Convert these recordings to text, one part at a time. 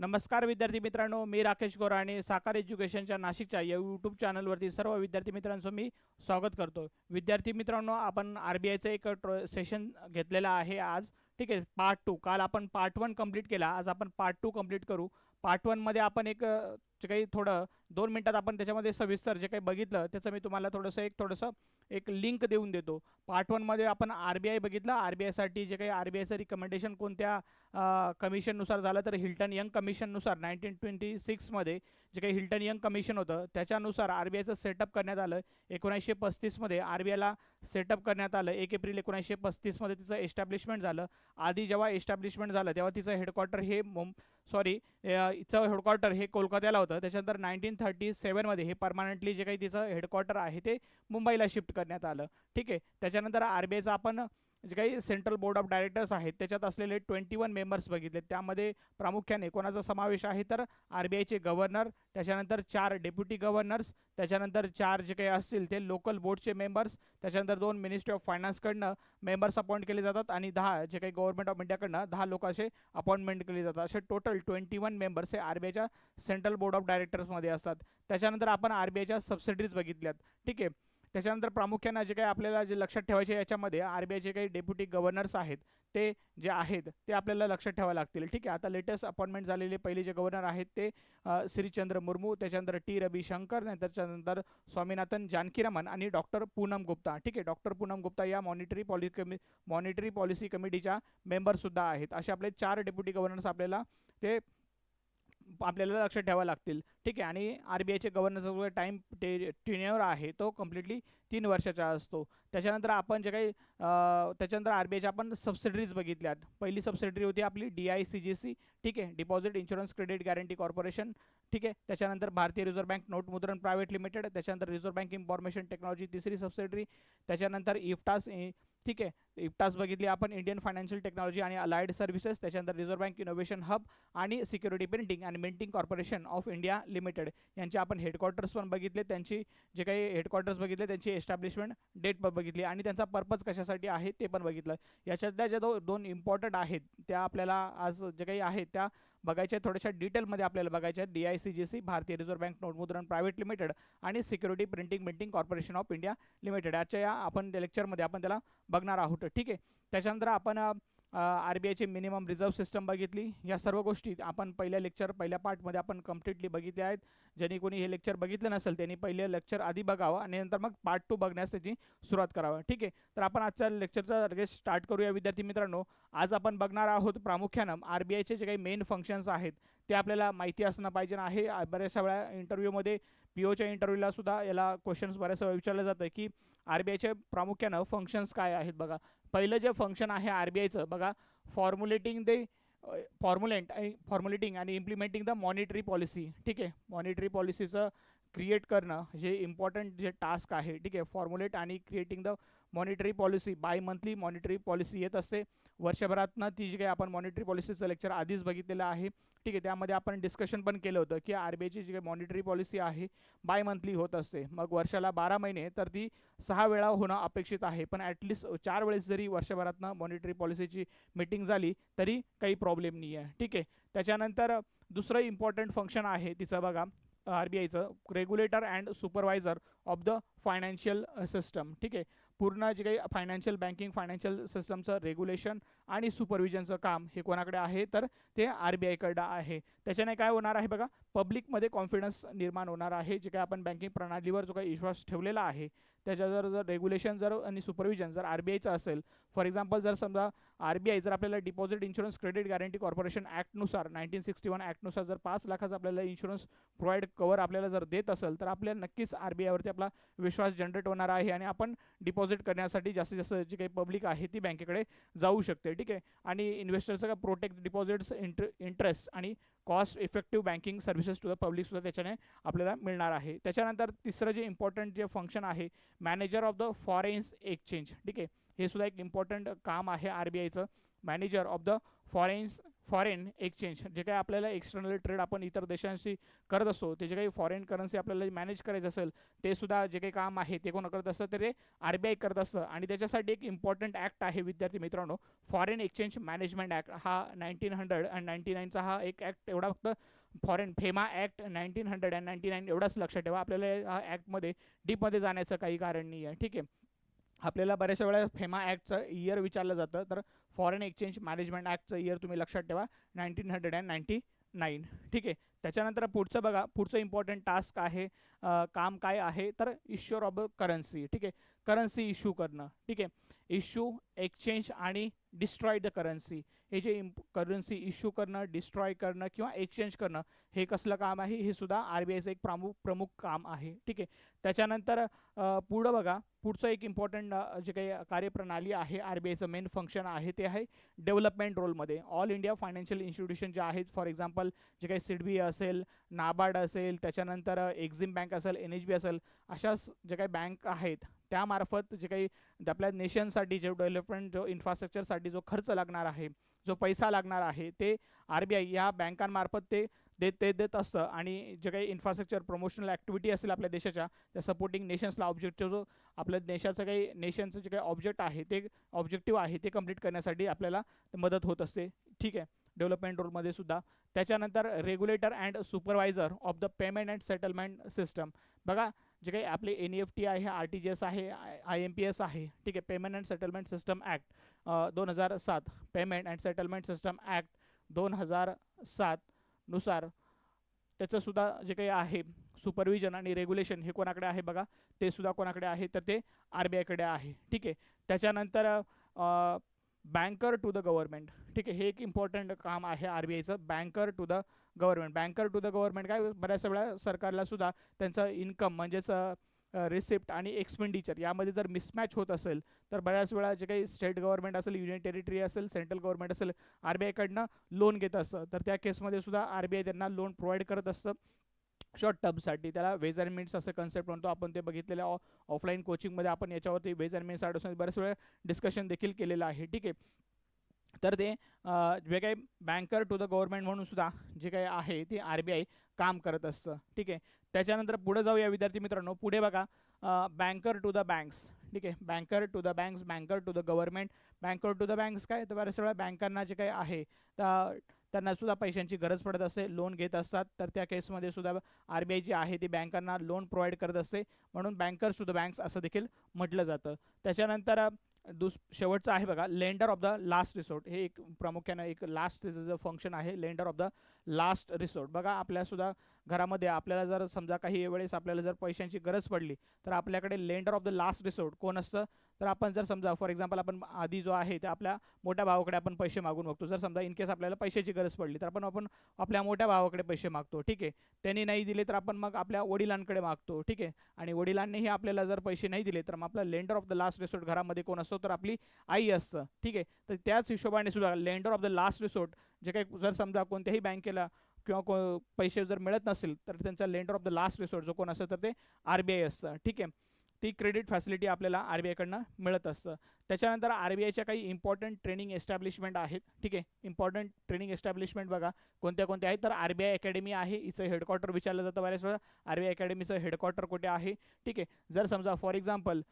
नमस्कार विद्यार्थी मित्रांनो, मी राकेश गोराणे साकार एज्युकेशनच्या नाशिकच्या या यूट्यूब चॅनलवरती सर्व विद्यार्थी मित्रांचं मी स्वागत करतो. विद्यार्थी मित्रांनो, आपण RBIचं एक सेशन घेतलेलं आहे आज. ठीक आहे, पार्ट 2. काल आपण पार्ट 1 कंप्लीट केला, आज आपण पार्ट 2 कंप्लीट करू. पार्ट 1 मध्ये आपण जे काही थोडं 2 मिनिटात आपण त्याच्यामध्ये सविस्तर जे काही बघितलं त्याचं मी तुम्हाला थोडंसं एक लिंक देऊन देतो. पार्ट 1 मध्ये आपण RBI बघितलं. RBIसाठी जे काही RBIचं रिकमेंडेशन कोणत्या कमिशननुसार झालं तर हिल्टन यंग कमिशननुसार 1926 मध्ये जे काही हिल्टन यंग कमिशन होतं त्याच्यानुसार RBIचं सेटअप करण्यात आलं. 1935 मध्ये RBIला सेटअप करण्यात आलं. 1 एप्रिल 1935 मध्ये तिचं एस्टॅब्लिशमेंट झालं. आधी जेव्हा एस्टॅब्लिशमेंट झालं तेव्हा तिचं हेडक्वार्टर हे हिचं हेडक्वार्टर हे कोलकात्याला होतं. त्याच्यानंतर 1937 मध्ये हे परमानंटली जे काही तिचं हेडक्वार्टर आहे ते मुंबईला शिफ्ट करण्यात आलं. ठीक आहे, त्याच्यानंतर RBIचं आपण जे काही सेंट्रल बोर्ड ऑफ डायरेक्टर्स आहेत त्याच्यात असलेले 21 मेंबर्स बघितले. त्यामध्ये प्रामुख्याने कोणाचा समावेश आहे तर RBIचे गव्हर्नर, त्याच्यानंतर 4 डेप्युटी गव्हर्नर्स, त्याच्यानंतर 4 जे काही असतील ते लोकल बोर्डचे मेंबर्स, त्याच्यानंतर 2 मिनिस्ट्री ऑफ फायनान्सकडनं मेंबर्स अपॉइंट केले जातात आणि 10 जे काही गव्हर्नमेंट ऑफ इंडियाकडनं 10 लोक असे अपॉइंटमेंट केले जातात. असे टोटल 21 मेंबर्स हे RBIच्या सेंट्रल बोर्ड ऑफ डायरेक्टर्समध्ये असतात. त्याच्यानंतर आपण RBIच्या सबसिडरीज बघितल्यात. ठीक आहे, त्याच्यानंतर प्रामुख्याने जे काही आपल्याला जे लक्षात ठेवायचे याच्यामध्ये RBIचे काही डेप्युटी गव्हर्नर्स आहेत ते जे आहेत ते आपल्याला लक्षात ठेवावे लागतील. ठीक आहे, आता लेटेस्ट अपॉइंटमेंट झालेले पहिले जे गव्हर्नर आहेत ते श्रीचंद्र मुर्मू, त्याच्यानंतर T रविशंकर, त्याच्यानंतर स्वामीनाथन जानकीरमन आणि डॉक्टर पूनम गुप्ता. ठीक आहे, डॉक्टर पूनम गुप्ता या मॉनिटरी पॉलिसी कमिटीच्या मेंबरसुद्धा आहेत. असे आपले 4 डेप्युटी गव्हर्नर्स आपल्याला लक्षात ठेवावे लागतील. ठीक आहे, आणि RBIचे गव्हर्नरचा जो टाईम टेन्युअर आहे तो कम्प्लिटली 3 वर्षाचा असतो. त्याच्यानंतर आपण जे काही त्याच्यानंतर RBIच्या आपण सबसिडरीज बघितल्यात. पहिली सबसिडरी होती आपली DICGC. ठीक आहे, deposit insurance credit guarantee corporation. ठीक आहे, त्याच्यानंतर भारतीय रिझर्व्ह बँक नोट मुद्रण प्रायव्हेट लिमिटेड, त्याच्यानंतर रिझर्व्ह बँक इन्फॉर्मेशन टेक्नॉलॉजी तिसरी सबसिडरी, त्याच्यानंतर इफ्टास. ठीक आहे, इफ्टास बघितली आपण इंडियन फायनान्शियल टेक्नॉलॉजी आणि अलाइड सर्व्हिसेस, त्याच्यानंतर रिझर्व्ह बँक इनोव्हेशन हब आणि security printing and minting corporation of India limited यांचे आपण हेडक्वार्टर्स पण बघितले. त्यांची जे काही हेडक्वार्टर्स बघितले त्यांची एस्टॅब्लिशमेंट डेट पण बघितली आणि त्यांचा पर्पज कशासाठी आहे ते पण बघितलं. याच्यातल्या ज्या 2 इम्पॉर्टंट आहेत त्या आपल्याला आज जे काही आहेत त्या बघायच्या, थोड्याशा डिटेलमध्ये आपल्याला बघायच्या. DICGC भारतीय रिझर्व्ह बँक नोट मुद्रण प्रायव्हेट लिमिटेड आणि security printing minting corporation of India limited याच्या या आपण लेक्चरमध्ये आपण त्याला बघणार आहोत. ठीक आहे, त्याच्यानंतर आपण RBIचे मिनिमम रिझर्व्ह सिस्टम बघितली. या सर्व गोष्टी आपण पहिल्या पार्टमध्ये आपण कम्प्लिटली बघितल्या आहेत. ज्यांनी कोणी हे लेक्चर बघितलं नसेल त्यांनी पहिले लेक्चर आधी बघावं आणि नंतर मग पार्ट 2 बघण्यास त्याची सुरुवात करावं. ठीक आहे, तर आपण आजच्या लेक्चरचा लगेच स्टार्ट करूया विद्यार्थी मित्रांनो. आज आपण बघणार आहोत प्रामुख्यानं RBIचे जे काही मेन फंक्शन्स आहेत ते आपल्याला माहिती असणं पाहिजे आहे. बऱ्याचशा वेळा इंटरव्ह्यूमध्ये POच्या इंटरव्ह्यूला सुद्धा याला क्वेश्चन्स बऱ्याच वेळा विचारलं जातं की RBIचे प्रामुख्यानं फंक्शन्स काय आहेत. बघा, पहिलं जे फंक्शन आहे RBIचं बघा, फॉर्म्युलेटिंग आणि इम्प्लिमेंटिंग द मॉनिटरी पॉलिसी. ठीक आहे, मॉनिटरी पॉलिसीचं क्रिएट करणं जे इम्पॉर्टंट जे टास्क आहे. ठीक आहे, फॉर्म्युलेट आणि creating the monetary policy. Bimonthly monetary policy येत असते वर्षभरातनं. ती जी काही आपण मॉनिटरी पॉलिसीचं लेक्चर आधीच बघितलेलं आहे. ठीक आहे, त्यामध्ये आपण डिस्कशन पण केलं होतं की RBIची जी काही मॉनिटरी पॉलिसी आहे बाय मंथली होत असते. मग वर्षाला 12 महिने तर ती 6 वेळा होणं अपेक्षित आहे, पण ॲटलिस्ट 4 वेळेस जरी वर्षभरातनं मॉनिटरी पॉलिसीची मीटिंग झाली तरी काही प्रॉब्लेम नाही आहे. ठीक आहे, त्याच्यानंतर दुसरं इम्पॉर्टंट फंक्शन आहे तिचं बघा RBIचं, regulator and supervisor of the financial system. ठीक आहे, पूर्ण जे काही फायनान्शियल सिस्टमचं रेग्युलेशन आणि सुपरविजनचं काम हे कोणाकडे आहे तर ते RBIकडं आहे. त्याच्याने काय होणार आहे बघा, पब्लिकमध्ये कॉन्फिडन्स निर्माण होणार आहे. जे काही आपण बँकिंग प्रणालीवर जो काही विश्वास ठेवलेला आहे त्याच्या जर रेग्युलेशन आणि सुपरविजन जर RBIचं असेल, फॉर एक्झाम्पल जर समजा RBI जर आपल्याला deposit insurance credit guarantee corporation ॲक्टनुसार 1961 ॲक्टनुसार जर 5 लाखाचा आपल्याला इन्शुरन्स कव्हर आपल्याला जर देत असेल तर आपल्याला नक्कीच RBIवरती आपला विश्वास जनरेट होणार आहे आणि आपण डिपॉझिट करण्यासाठी जास्तीत जास्त जी काही पब्लिक आहे ती बँकेकडे जाऊ शकते. ठीक आहे, आणि इन्व्हेस्टर्सचा प्रोटेक्ट डिपॉझिट्स इंटरेस्ट आणि cost effective banking services to the पब्लिकसुद्धा त्याच्याने आपल्याला मिळणार आहे. त्याच्यानंतर तिसरं जे इम्पॉर्टंट जे फंक्शन आहे manager of the foreign exchange. ठीक आहे, हे सुद्धा एक इम्पॉर्टंट काम आहे RBIचं. Manager of the foreign exchange, जे काही आपल्याला एक्सटर्नल ट्रेड आपण इतर देशांशी करत असतो, ते जे काही फॉरेन करन्सी आपल्याला मॅनेज करायचं असेल ते सुद्धा जे काही काम आहे ते कोण करत असतं, तर ते RBI करत असतं. आणि त्याच्यासाठी एक इम्पॉर्टंट ॲक्ट आहे विद्यार्थी मित्रांनो, फॉरेन एक्सचेंज मॅनेजमेंट ॲक्ट. हा 1999चा हा एक ॲक्ट, एवढा फक्त फॉरेन फेमा ॲक्ट 1999 एवढाच लक्षात ठेवा. आपल्याला हा ॲक्टमध्ये डीपमध्ये जाण्याचं काही कारण नाही आहे. ठीक आहे, आपल्याला बऱ्याचशा वेळा फेमा ॲक्टचं इयर विचारलं जातं, तर फॉरेन एक्सचेंज मॅनेजमेंट ॲक्टचं इयर तुम्ही लक्षात ठेवा, 1999. ठीक आहे, त्याच्यानंतर पुढचं बघा, पुढचं इम्पॉर्टंट टास्क आहे, काम काय आहे, तर इश्युअर ऑफ करन्सी. ठीक आहे, करन्सी इश्यू करणं. ठीक आहे, इश्यू, एक्सचेंज आणि डिस्ट्रॉय द करन्सी. हे जे करन्सी इश्यू करणं, डिस्ट्रॉय करणं किंवा एक्सचेंज करणं, हे कसलं काम आहे, हे सुद्धा RBIचं एक प्रमुख काम आहे. ठीक आहे, त्याच्यानंतर पुढं बघा, पुढचं एक इम्पॉर्टंट जे काही कार्यप्रणाली आहे, RBIचं मेन फंक्शन आहे ते आहे डेव्हलपमेंट रोलमध्ये. ऑल इंडिया फायनान्शियल इन्स्टिट्यूशन जे आहेत, फॉर एक्झाम्पल जे काही SIDBI असेल, नाबार्ड असेल, त्याच्यानंतर एक्झिम बँक असेल, NHB असेल, अशा जे काही बँक आहेत त्यामार्फत जे काही आपल्या नेशनसाठी जो डेव्हलपमेंट, जो इन्फ्रास्ट्रक्चरसाठी जो खर्च लागणार आहे, जो पैसा लागणार आहे, ते RBI या बँकांमार्फत ते देत असतं. आणि जे काही इन्फ्रास्ट्रक्चर प्रमोशनल ॲक्टिव्हिटी असेल आपल्या देशाच्या, त्या सपोर्टिंग नेशन्सला ऑब्जेक्टिव्ह, जो आपल्या देशाचं काही नेशनचं जे काही ऑब्जेक्ट आहे, ते ऑब्जेक्टिव्ह आहे ते कंप्लीट करण्यासाठी आपल्याला मदत होत असते. ठीक आहे, डेव्हलपमेंट रोलमध्ये सुद्धा. त्याच्यानंतर regulator and supervisor of the payment and settlement system. बघा, जे काही आपले NEFT आहे, RTGS आहे, IMPS आहे. ठीक आहे, payment and settlement system act 2007, payment and settlement system act 2007 नुसार त्याचंसुद्धा जे काही आहे सुपरविजन आणि रेग्युलेशन हे कोणाकडे आहे बघा, ते सुद्धा कोणाकडे आहे, तर ते RBIकडे आहे. ठीक आहे, त्याच्यानंतर बँकर टू द गव्हर्नमेंट. ठीक आहे, हे एक इम्पॉर्टंट काम आहे RBIचं, banker to the government. Banker to the government काय, बऱ्याच वेळा सरकारला सुद्धा त्यांचं इन्कम म्हणजेच रिसिप्ट आणि एक्सपेंडिचर यामध्ये जर मिसमॅच होत असेल, तर बऱ्याच वेळा जे काही स्टेट गव्हर्नमेंट असेल, युनियन टेरिटरी असेल, सेंट्रल गव्हर्नमेंट असेल, RBIकडनं लोन घेत असतं, तर त्या केसमध्ये सुद्धा RBI त्यांना लोन प्रोव्हाइड करत असतं शॉर्ट टर्मसाठी. त्याला वेज अँड मीन्स असं कन्सेप्ट म्हणतो आपण, ते बघितलेल्या ऑफलाईन कोचिंगमध्ये आपण याच्यावरती वेज अँड मीन्स बऱ्याच वेळा डिस्कशन देखील केलेलं आहे. ठीक आहे, तर ते जे काही बँकर टू द गव्हर्नमेंट म्हणून सुद्धा जे काही आहे ते RBI काम करत असतं. ठीक आहे, त्याच्यानंतर पुढे जाऊया विद्यार्थी मित्रांनो. पुढे बघा, बँकर टू द बँक्स. ठीक आहे, banker to the banks, banker to the government. Banker to the banks काय, तर बऱ्याच वेळा बँकांना जे काही आहे त्यांना सुद्धा पैशांची गरज पडत असते, लोन घेत असतात, तर त्या केसमध्ये सुद्धा RBI जी आहे ती बँकांना लोन प्रोव्हाइड करत असते, म्हणून बँकर्स टू द बँक्स असं देखील म्हटलं जातं. त्याच्यानंतर शेवटचं आहे बघा, lender of the last resort. हे एक प्रामुख्यानं एक लास्ट जो फंक्शन आहे, lender of the last resort. बघा, आपल्यासुद्धा घरामध्ये आपल्याला जर समजा काही वेळेस आपल्याला जर पैशांची गरज पडली, तर आपल्याकडे lender of the last resort कोण असतं, तर आपण जर समजा फॉर एक्झाम्पल आपण आधी जो आहे ते आपल्या मोठ्या भावाकडे आपण पैसे मागून बघतो. जर समजा इन केस आपल्याला पैशाची गरज पडली, तर आपण आपल्या मोठ्या भावाकडे पैसे मागतो. ठीक आहे, त्यांनी नाही दिले तर आपण मग आपल्या वडिलांकडे मागतो. ठीक आहे, आणि वडिलांनीही आपल्याला जर पैसे नाही दिले, तर मग आपला lender of the last resort घरामध्ये कोण असतो, तर आपली आई असतं. ठीक आहे, तर त्याच हिशोबाने सुद्धा lender of the last resort जे काही, जर समजा कोणत्याही बँकेला किंवा पैसे जर मिळत नसेल, तर त्यांचा lender of the last resort जो कोण असतं, तर ते RBI असतं. ठीक आहे, ती क्रेडिट फॅसिलिटी आपल्याला RBIकडनं मिळत असतं. त्याच्यानंतर RBIच्या काही इम्पॉर्टंट ट्रेनिंग एस्टॅब्लिशमेंट आहेत. ठीक आहे, इम्पॉर्टंट ट्रेनिंग एस्टॅब्लिशमेंट बघा कोणत्या कोणत्या आहेत, तर RBI अकॅडमी आहे, हिचं हेडक्वार्टर विचारलं जातं बऱ्याच वेळा, RBI अकॅडमीचं हेडक्वार्टर कुठे आहे. ठीक आहे, जर समजा फॉर एक्झाम्पल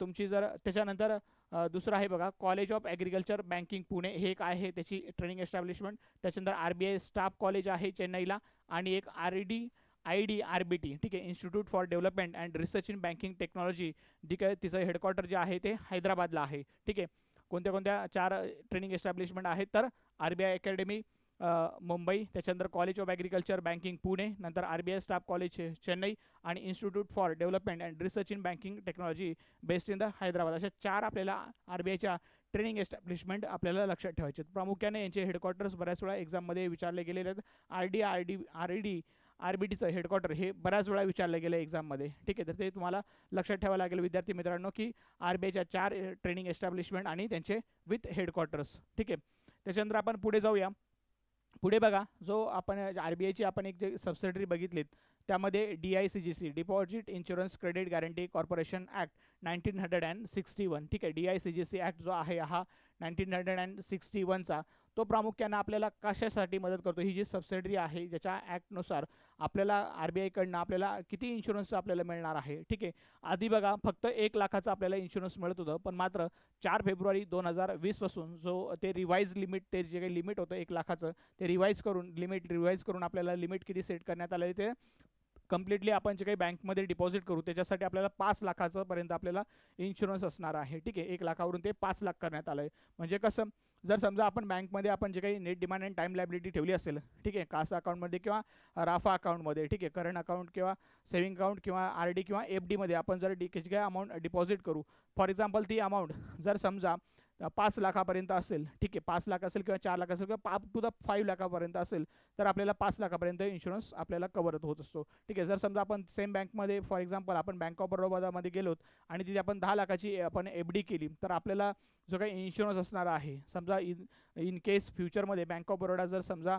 तुमची जर त्याच्यानंतर दुसरं आहे बघा, college of agriculture banking Pune, हे एक आहे त्याची ट्रेनिंग एस्टॅब्लिशमेंट. त्याच्यानंतर RBI स्टाफ कॉलेज आहे चेन्नईला, आणि एक IDRBT. ठीक आहे, institute for development and research in banking technology, ठीक आहे, तिचं हेडक्वार्टर जे आहे ते हैदराबादला आहे. ठीक आहे, कोणत्या कोणत्या 4 ट्रेनिंग एस्टॅब्लिशमेंट आहेत, तर RBI अकॅडमी मुंबई, त्याच्यानंतर college of agriculture banking Pune, नंतर RBI स्टाफ कॉलेज चेन्नई, आणि institute for development and research in banking technology based in the Hyderabad. अशा 4 आपल्याला RBIच्या ट्रेनिंग एस्टॅब्लिशमेंट आपल्याला लक्षात ठेवायचे. प्रामुख्याने यांचे हेडक्वार्टर्स बऱ्याच वेळा एक्झाममध्ये विचारले गेलेले आहेत. RBTचं हेडक्वार्टर हे बऱ्याच वेळा विचारलं गेलं एक्झाममध्ये. ठीक आहे, तर ते तुम्हाला लक्षात ठेवावं लागेल विद्यार्थी मित्रांनो, की RBIच्या 4 ट्रेनिंग एस्टॅब्लिशमेंट आणि त्यांचे विथ हेडक्वार्टर्स. ठीक आहे, त्याच्यानंतर आपण पुढे जाऊया. पुढे बघा, जो आपण RBIची आपण एक जे सबसिडरी बघितलीत, त्यामध्ये DICGC, deposit insurance credit guarantee corporation act 1961. ठीक आहे, DICGC ॲक्ट जो आहे हा 1961चा, तो प्रामुख्याने आपल्याला कशासाठी मदत करतो? ही जी सबसिडरी आहे ज्याच्या ॲक्टनुसार आपल्याला RBI कडनं आपल्याला किती इन्शुरन्स आपल्याला मिळणार आहे. ठीक आहे, आधी बघा फक्त 1,00,000चा आपल्याला इन्शुरन्स मिळत होतं, पण मात्र 4 फेब्रुवारी 2020 पासून जो ते रिवाइज लिमिट, ते जे काही लिमिट होतं 1,00,000चं, ते रिवाइज करून आपल्याला लिमिट किती सेट करण्यात आलं ते कम्प्लिटली आपण जे काही बँकमध्ये डिपॉझिट करू त्याच्यासाठी आपल्याला 5,00,000 पर्यंत आपल्याला इन्शुरन्स असणार आहे. ठीक आहे, 1,00,000वरून ते 5,00,000 करण्यात आलं आहे. म्हणजे कसं, जर समजा आपण बँकमध्ये आपण जे काही net demand and time liability ठेवली असेल, ठीक आहे, कासा अकाउंटमध्ये किंवा राफा अकाउंटमध्ये, ठीक आहे, करंट अकाउंट किंवा सेव्हिंग अकाउंट किंवा RD किंवा FDमध्ये आपण जर काही अमाऊंट डिपॉझिट करू, फॉर एक्झाम्पल ती अमाऊंट जर समजा 5,00,000पर्यंत असेल, ठीक आहे, 5,00,000 असेल किंवा 4,00,000 असेल किंवा अप टू द 5,00,000पर्यंत असेल, तर आपल्याला 5,00,000पर्यंत इन्शुरन्स आपल्याला कव्हर होत असतो. ठीक आहे, जर समजा आपण सेम बँकमध्ये फॉर एक्झाम्पल आपण बँक ऑफ बरोडामध्ये गेलोत आणि तिथे आपण 10,00,000ची आपण FD केली, तर आपल्याला जो काही इन्शुरन्स असणार आहे, समजा इन केस फ्युचरमध्ये बँक ऑफ बरोडा जर समजा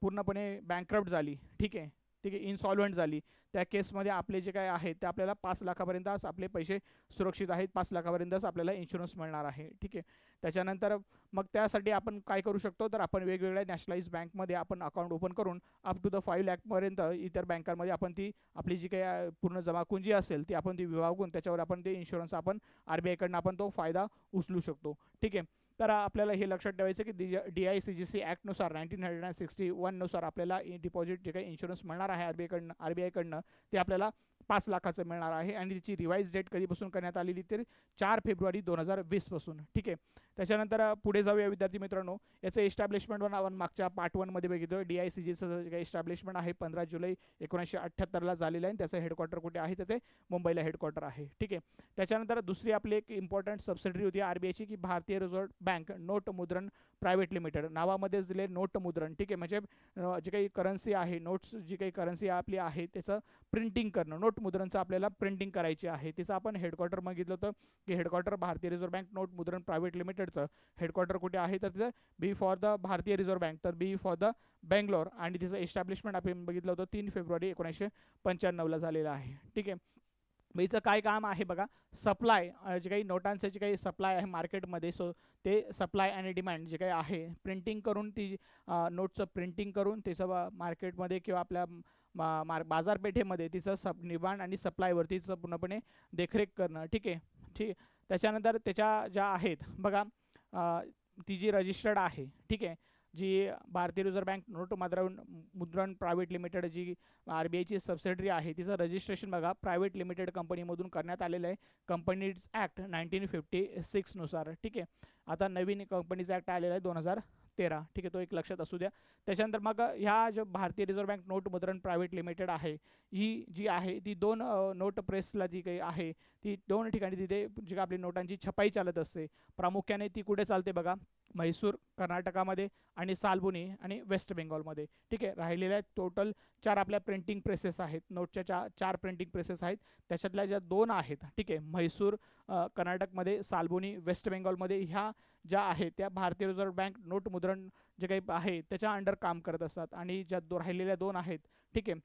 पूर्णपणे बँकरप्ट झाली, ठीक आहे, इनसॉल्व्हंट झाली, त्या केसमध्ये आपले जे काय आहे ते आपल्याला 5,00,000पर्यंतच आपले पैसे सुरक्षित आहेत, 5,00,000पर्यंतच आपल्याला इन्शुरन्स मिळणार आहे. ठीक आहे, त्याच्यानंतर मग त्यासाठी आपण काय करू शकतो, तर आपण वेगवेगळ्या नॅशनलाइज बँकमध्ये आपण अकाउंट ओपन करून अप टू द 5,00,000पर्यंत इतर बँकांमध्ये आपण ती आपली जी काही पूर्ण जमाकुंजी असेल ती आपण ती विभागून त्याच्यावर आपण ते इन्शुरन्स आपण RBI कडनं आपण तो फायदा उचलू शकतो. ठीक आहे, तर आपल्याला हे लक्षात ठेवायचं की DICGC ॲक्टनुसार 1961नुसार आपल्याला डिपॉझिट जे काही इन्शुरन्स मिळणार आहे RBI कडनं ते आपल्याला 5,00,000चं मिळणार आहे आणि त्याची रिवाइज डेट कधीपासून करण्यात आलेली, तर 4 फेब्रुवारी 2020 पासून. ठीक आहे, त्याच्यानंतर पुढे जाऊया विद्यार्थी मित्रांनो. याचं एस्टॅब्लिशमेंट आपण मागच्या पार्ट 1मध्ये बघितलं. DICGचं जे काही एस्टॅब्लिशमेंट आहे 15 जुलै 1978ला झालेलं आहे. त्याचं हेडक्वार्टर कुठे आहे, तर ते मुंबईला हेडक्वार्टर आहे. ठीक आहे, त्याच्यानंतर दुसरी आपली एक इम्पॉर्टंट सबसिडरी होती RBIची की भारतीय रिझर्व्ह बँक नोट मुद्रण प्रायव्हेट लिमिटेड, नावामध्येच दिले नोट मुद्रण. ठीक आहे, म्हणजे जी काही करन्सी आहे, नोट्स जी काही करन्सी आपली आहे त्याचं प्रिंटिंग करणं, नोट मुद्रणचं आपल्याला प्रिंटिंग करायची आहे. तिचं आपण हेडक्वार्टर बघितलं होतं की हेडक्वार्टर भारतीय रिझर्व्ह बँक नोट मुद्रण प्रायव्हेट लिमिटेडचं हेडक्वार्टर कुठे आहे, तर तिचं B फॉर द भारतीय रिझर्व्ह बँक, तर B फॉर द बेंगलोर, आणि तिचं एस्टॅब्लिशमेंट आपण बघितलं होतं 3 फेब्रुवारी 1995ला झालेलं आहे. ठीक आहे, हिचं काय काम आहे बघा, सप्लाय जे काही नोटांचं जे काही सप्लाय आहे मार्केटमध्ये, सो ते सप्लाय आणि डिमांड जे काही आहे प्रिंटिंग करून ती नोटचं प्रिंटिंग करून त्याचं मार्केटमध्ये किंवा आपल्या बाजारपेठेमध्ये तिचं डिमांड आणि सप्लायवरतीचं पूर्णपणे देखरेख करणं. ठीक आहे, त्याच्यानंतर त्याच्या ज्या आहेत बघा, ती जी रजिस्टर्ड आहे, ठीक आहे, जी भारतीय रिझर्व्ह बँक नोट मुद्रण प्रायव्हेट लिमिटेड जी RBIची सबसिडरी आहे, तिचं रजिस्ट्रेशन बघा प्रायव्हेट लिमिटेड कंपनीमधून करण्यात आलेलं आहे कंपनीज ॲक्ट 1956नुसार. ठीक आहे, आता नवीन कंपनीज ॲक्ट आलेला आहे 2013. ठीक आहे, तो एक लक्षात असू द्या. त्याच्यानंतर मग ह्या जो भारतीय रिझर्व्ह बँक नोट मुद्रण प्रायव्हेट लिमिटेड आहे, ही जी आहे ती 2 नोट प्रेसला जी काही आहे ती 2 ठिकाणी तिथे जी आपली नोटांची छपाई चालत असते. प्रामुख्याने ती कुठे चालते बघा, म्हैसूर कर्नाटकामध्ये आणि सालबुनी आणि वेस्ट बेंगॉलमध्ये. ठीक आहे, राहिलेल्या टोटल 4 आपल्या प्रिंटिंग प्रेसेस आहेत, नोटच्या 4 प्रिंटिंग प्रेसेस आहेत, त्याच्यातल्या ज्या 2 आहेत, ठीक आहे, म्हैसूर कर्नाटकमध्ये, सालबुनी वेस्ट बेंगॉलमध्ये, ह्या ज्या आहेत त्या भारतीय रिझर्व्ह बँक नोट मुद्रण जे काही आहे त्याच्या अंडर काम करत असतात. आणि ज्या राहिलेल्या 2 आहेत, ठीक आहे,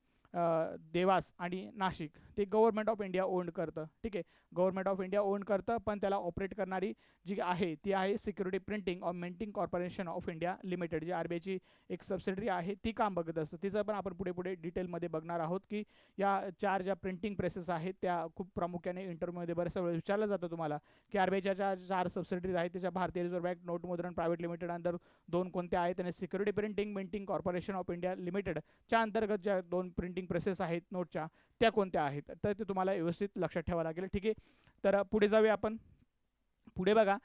देवास आणि नाशिक, ते गव्हर्नमेंट ऑफ इंडिया ओन करतं. ठीक आहे, गव्हर्नमेंट ऑफ इंडिया ओन करतं, पण त्याला ऑपरेट करणारी जी आहे ती आहे security printing of minting corporation of India limited, जी RBIची एक सबसिडरी आहे, ती काम बघत असतं. तिचं पण आपण पुढे डिटेलमध्ये बघणार आहोत की या 4 ज्या प्रिंटिंग प्रेसेस आहेत त्या खूप प्रामुख्याने इंटरव्ह्यूमध्ये बऱ्याच वेळा विचारलं जातं तुम्हाला की RBIच्या ज्या 4 सबसिडरीज आहेत त्याच्या भारतीय रिझर्व्ह बँक नोट मुद्रण प्रायव्हेट लिमिटेड अंडर 2 कोणत्या आहेत, आणि security printing minting corporation of India लिमिटेडच्या अंतर्गत ज्या 2 प्रिंटिंग प्रेसेस आहेत नोटच्या त्या कोणत्या आहेत, तर ते तुम्हाला व्यवस्थित लक्षात ठेवावं लागेल. ठीक आहे, तर पुढे जाऊया आपण. पुढे बघा,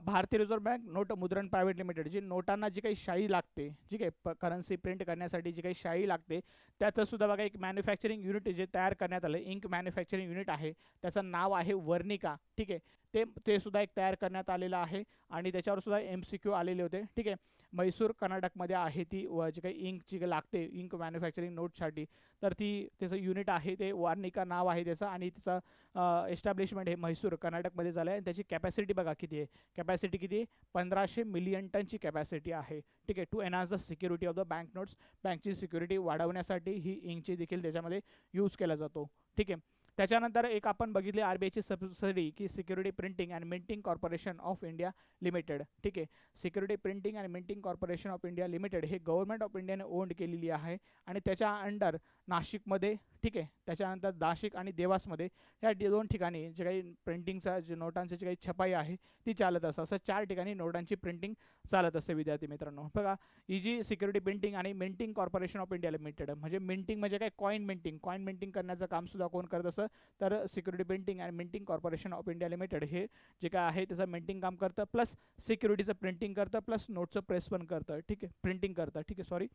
भारतीय रिझर्व्ह बँक नोट मुद्रण प्रायव्हेट लिमिटेड, जी नोटांना जी काही शाई लागते, ठीक आहे, करन्सी प्रिंट करण्यासाठी जी काही शाई लागते त्याचं सुद्धा बघा एक मॅन्युफॅक्चरिंग युनिट जे तयार करण्यात आलं, इंक मॅन्युफॅक्चरिंग युनिट आहे, त्याचं नाव आहे वर्णिका. ठीक आहे, ते सुद्धा एक तयार करण्यात आलेलं आहे आणि त्याच्यावर सुद्धा MCQ आलेले होते. ठीक आहे, म्हैसूर कर्नाटकमध्ये आहे ती जी काही इंकची लागते इंक मॅन्युफॅक्चरिंग नोटसाठी, तर त्याचं युनिट आहे ते वार्निका नाव आहे त्याचं, आणि त्याचं एस्टॅब्लिशमेंट हे म्हैसूर कर्नाटकमध्ये झालं आहे. आणि त्याची कॅपॅसिटी बघा किती आहे, कॅपॅसिटी किती आहे, 1500 मिलियन टनची कॅपॅसिटी आहे. ठीक आहे, to enhance the security of the bank notes, बँकची सिक्युरिटी वाढवण्यासाठी ही इंकची देखील त्याच्यामध्ये यूज केला जातो. ठीक आहे, त्याच्यानंतर एक आपण बघितले आरबीआयची सबसिडी की security printing and minting corporation of India limited. ठीक आहे, security printing and minting corporation of India limited हे गव्हर्नमेंट ऑफ इंडियाने ओन्ड केलेली आहे आणि त्याच्या अंडर नाशिकमध्ये, ठीक आहे, त्याच्यानंतर नाशिक आणि देवासमध्ये या दोन ठिकाणी जे काही प्रिंटिंगचा जे नोटांची जी काही छपाई आहे ती चालत असं असं 4 ठिकाणी नोटांची प्रिंटिंग चालत असते विद्यार्थी मित्रांनो. बघा, ही जी सिक्युरिटी प्रिंटिंग आणि minting corporation of India limited म्हणजे मिंटिंग म्हणजे काय, कॉइन मिंटिंग करण्याचं काम सुद्धा कोण करत असं तर security printing and minting corporation of India limited हे जे काय आहे त्याचं मिंटिंग काम करतं, प्लस सिक्युरिटीचं प्रिंटिंग करतं, प्लस नोटचं प्रेस पण करतं. ठीक आहे, प्रिंटिंग करतं. ठीक आहे, सॉरी.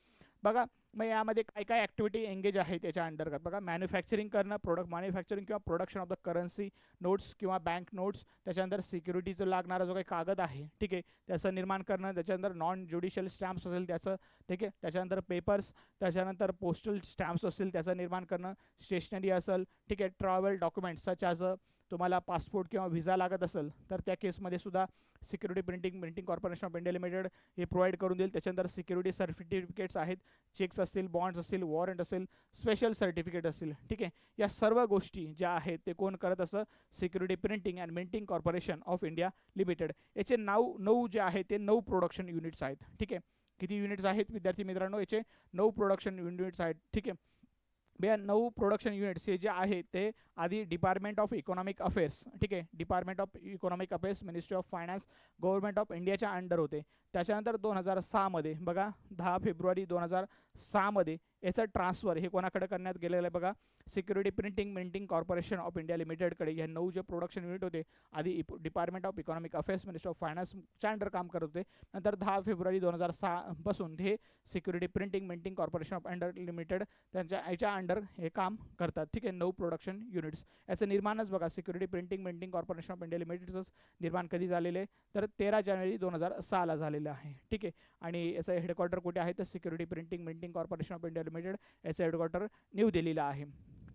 बघा, मग यामध्ये काय काय ॲक्टिव्हिटी एंगेज आहे त्याच्या अंतर्गत. बघा, मॅन्युफॅक्चरिंग करणं, प्रोडक्ट मॅन्युफॅक्चरिंग किंवा production of the currency notes किंवा बँक नोट्स, त्याच्यानंतर सिक्युरिटीचं लागणारा जो काही कागद आहे, ठीक आहे, त्याचं निर्माण करणं, त्याच्यानंतर नॉन ज्युडिशियल स्टॅम्प्स असेल त्याचं, ठीक आहे, त्याच्यानंतर पेपर्स, त्याच्यानंतर पोस्टल स्टॅम्प्स असतील त्याचं निर्माण करणं, स्टेशनरी असेल, ठीक आहे, ट्रॅव्हल डॉक्युमेंट्स सच ॲज तुम्हाला पासपोर्ट किंवा व्हिसा लागत असेल तर त्या केसमध्ये सुद्धा security printing corporation of India limited हे प्रोव्हाइड करून देईल. त्याच्यानंतर सिक्युरिटी सर्टिफिकेट्स आहेत, चेक्स असतील, बॉन्ड्स असतील, वॉरंट असेल, स्पेशल सर्टिफिकेट असतील. ठीक आहे, या सर्व गोष्टी ज्या आहेत ते कोण करत असं security printing and minting corporation of India limited. याचे 9 जे आहे ते 9 प्रोडक्शन युनिट्स आहेत. ठीक आहे, किती युनिट्स आहेत विद्यार्थी मित्रांनो, याचे 9 प्रोडक्शन युनिट्स आहेत. ठीक आहे, 9 प्रोडक्शन युनिट्स हे जे आहे ते आधी डिपार्टमेंट ऑफ इकॉनॉमिक अफेअर्स, ठीक आहे, department of economic affairs, ministry of finance, government of इंडियाच्या अंडर होते. त्याच्यानंतर 2006 मध्ये बघा, 10 फेब्रुवारी 2006 मध्ये याचं ट्रान्सफर हे कोणाकडे करण्यात गेलेलं आहे बघा, security printing minting corporation of India लिमिटेडकडे. हे 9 जे प्रोडक्शन युनिट होते आधी department of economic affairs, ministry of फायनान्सच्या अंडर काम करत होते. नंतर 10 फेब्रुवारी 2006 पासून हे security printing minting corporation of under limited त्यांच्या याच्या अंडर हे काम करतात. ठीक आहे, 9 प्रोडक्शन युनिट्स. याचं निर्माणच बघा, security printing minting corporation of India लिमिटेडचं निर्माण कधी झालेलं आहे तर 13 जानेवारी 2006ला झालेलं आहे. ठीक आहे, आणि याचं हेडक्वार्टर कुठे आहे तर security printing minting corporation of India limited याचं हेडक्वार्टर न्यू दिल्लीला आहे.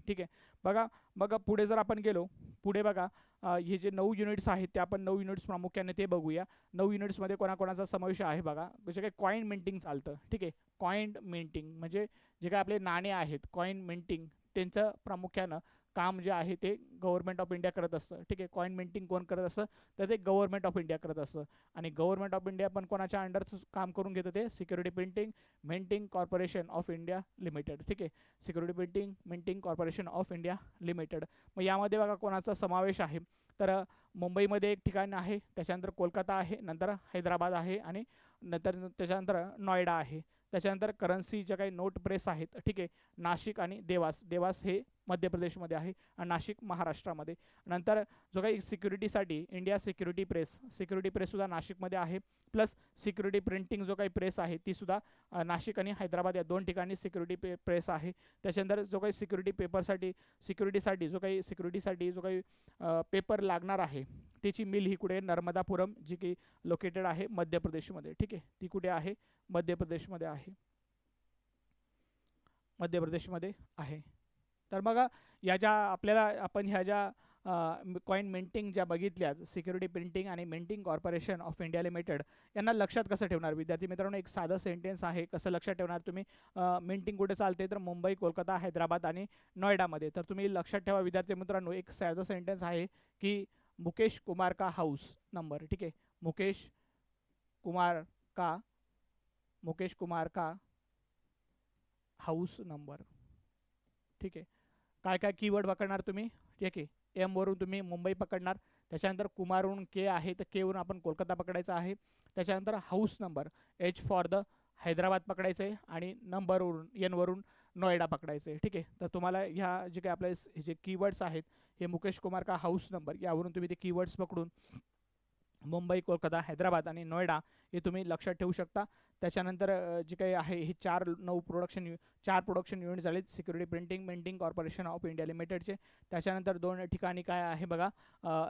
ठीक आहे, बघा पुढे जर आपण गेलो, पुढे बघा हे जे 9 युनिट्स आहेत ते आपण 9 युनिट्स प्रामुख्याने ते बघूया. 9 युनिट्समध्ये कोणाकोणाचा समावेश आहे बघा, जे काही कॉइन मिंटिंग चालतं. ठीक आहे, कॉइन मिंटिंग म्हणजे जे काही आपले नाणे आहेत कॉइन मिंटिंग त्यांचं प्रामुख्यानं काम जे आहे ते गव्हर्नमेंट ऑफ इंडिया करत असतं. ठीक आहे, कॉइन मिंटिंग कोण करत असतं तर ते गव्हर्नमेंट ऑफ इंडिया करत असतं. आणि गव्हर्नमेंट ऑफ इंडिया पण कोणाच्या अंडरचं काम करून घेतं ते security printing minting corporation of India limited. ठीक आहे, security printing minting corporation of India limited. मग यामध्ये बघा कोणाचा समावेश आहे तर मुंबईमध्ये एक ठिकाण आहे, त्याच्यानंतर कोलकाता आहे, नंतर हैदराबाद आहे आणि नंतर त्याच्यानंतर नोएडा आहे. त्याच्यानंतर करन्सी ज्या काही नोट प्रेस आहेत, ठीक आहे, नाशिक आणि देवास हे मध्य प्रदेशमध्ये आहे आणि नाशिक महाराष्ट्रामध्ये. नंतर जो काही सिक्युरिटीसाठी इंडिया सिक्युरिटी प्रेससुद्धा नाशिकमध्ये आहे, प्लस सिक्युरिटी प्रिंटिंग जो काही प्रेस आहे ती सुद्धा नाशिक आणि हैदराबाद या 2 ठिकाणी सिक्युरिटी प्रेस आहे. त्याच्यानंतर जो काही सिक्युरिटीसाठी जो काही पेपर लागणार आहे त्याची मिल ही कुठे नर्मदापुरम जी की लोकेटेड आहे मध्य प्रदेशमध्ये. ठीक आहे, ती कुठे आहे मध्य प्रदेशमध्ये आहे. तर मग या ज्या आपल्याला आपण ह्या ज्या कॉइन मिंटिंग ज्या बघितल्या, सिक्युरिटी प्रिंटिंग आणि minting corporation of India limited, यांना लक्षात कसं ठेवणार विद्यार्थी मित्रांनो. एक साधं सेंटेन्स आहे, कसं लक्षात ठेवणार तुम्ही. मिंटिंग कुठे चालते तर मुंबई, कोलकाता, हैदराबाद आणि नोएडामध्ये. तर तुम्ही लक्षात ठेवा विद्यार्थी मित्रांनो, एक साधं सेंटेन्स आहे की मुकेश कुमार का हाऊस नंबर. ठीक आहे, मुकेश कुमार का हाऊस नंबर. ठीक आहे, काय काय कीवर्ड पकडणार तुम्ही. ठीक आहे, एम वरून तुम्ही मुंबई पकडणार, त्याच्यानंतर कुमारवरून के आहे तर के वरून आपण कोलकाता पकडायचा आहे. त्याच्यानंतर house number H for the Hyderabad पकडायचं आहे आणि नंबरवरून एन वरून नोएडा पकडायचं आहे. ठीक आहे, तर तुम्हाला ह्या जे काही आपले जे कीवर्ड्स आहेत हे मुकेश कुमार का हाऊस नंबर यावरून तुम्ही ते कीवर्ड्स पकडून मुंबई, कोलकाता, हैदराबाद आणि नोएडा हे तुम्ही लक्षात ठेवू शकता. त्याच्यानंतर जे काही आहे हे 4 प्रोडक्शन युनिट झालेत security printing minting corporation of India लिमिटेडचे. त्याच्यानंतर 2 ठिकाणी काय आहे बघा,